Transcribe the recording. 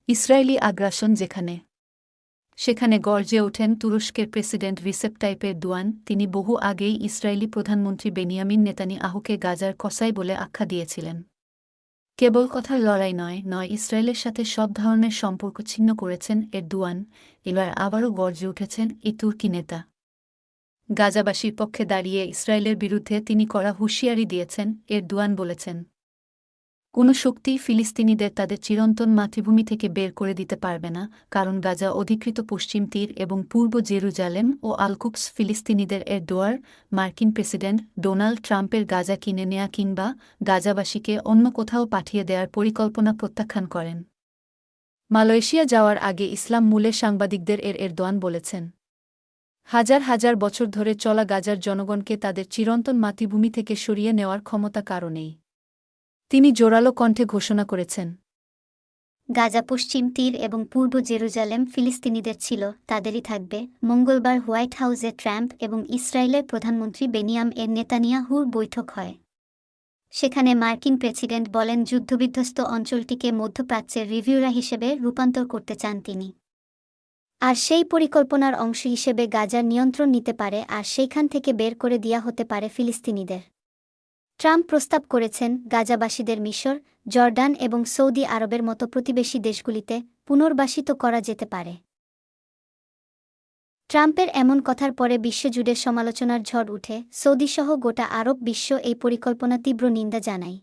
Israeli আগ্রাসন সেখানে গর্জে ওঠেন তুরস্কের প্রেসিডেন্ট রিসেপ তাইপ এরদোয়ান। তিনি বহু আগেই ইসরায়েলি প্রধানমন্ত্রী বেনিয়ামিন নেতানিয়াহুকে গাজার কসাই বলে আখ্যা দিয়েছিলেন। কেবল কথার লড়াই নয়, ইসরায়েলের সাথে সব ধরনের সম্পর্ক ছিন্ন করেছেন এরদোয়ান। এবার আবারও গর্জে উঠেছেন এই তুর্কি নেতা। গাজাবাসীর পক্ষে দাঁড়িয়ে ইসরায়েলের বিরুদ্ধে তিনি কড়া হুঁশিয়ারি দিয়েছেন। এরদোয়ান বলেছেন, কোনো শক্তি ফিলিস্তিনিদের তাদের চিরন্তন মাতৃভূমি থেকে বের করে দিতে পারবে না, কারণ গাজা অধিকৃত পশ্চিম তীর এবং পূর্ব জেরুজালেম ও আলকুপস ফিলিস্তিনিদের। এরদোয়ান মার্কিন প্রেসিডেন্ট ডোনাল্ড ট্রাম্পের গাজা কিনে নেয়া কিংবা গাজাবাসীকে অন্য কোথাও পাঠিয়ে দেওয়ার পরিকল্পনা প্রত্যাখ্যান করেন। মালয়েশিয়া যাওয়ার আগে ইসলাম মূলে সাংবাদিকদের এরদোয়ান বলেছেন, হাজার হাজার বছর ধরে চলা গাজার জনগণকে তাদের চিরন্তন মাতৃভূমি থেকে সরিয়ে নেওয়ার ক্ষমতা কারও নেই। তিনি জোরালো কণ্ঠে ঘোষণা করেছেন, গাজা পশ্চিম তীর এবং পূর্ব জেরুজালেম ফিলিস্তিনিদের ছিল, তাদেরই থাকবে। মঙ্গলবার হোয়াইট হাউসে ট্রাম্প এবং ইসরায়েলের প্রধানমন্ত্রী বেনিয়ামিন নেতানিয়াহুর বৈঠক হয়। সেখানে মার্কিন প্রেসিডেন্ট বলেন, যুদ্ধবিধ্বস্ত অঞ্চলটিকে মধ্যপ্রাচ্যের রিভিউরা হিসেবে রূপান্তর করতে চান তিনি। আর সেই পরিকল্পনার অংশ হিসেবে গাজার নিয়ন্ত্রণ নিতে পারে আর সেইখান থেকে বের করে দেয়া হতে পারে ফিলিস্তিনিদের। ট্রাম্প প্রস্তাব করেছেন, গাজাবাসীদের মিশর, জর্ডান এবং সৌদি আরবের মতো প্রতিবেশী দেশগুলিতে পুনর্বাসিত করা যেতে পারে। ট্রাম্পের এমন কথার পরে বিশ্বজুড়ে সমালোচনার ঝড় উঠে। সৌদিসহ গোটা আরব বিশ্ব এই পরিকল্পনা তীব্র নিন্দা জানায়।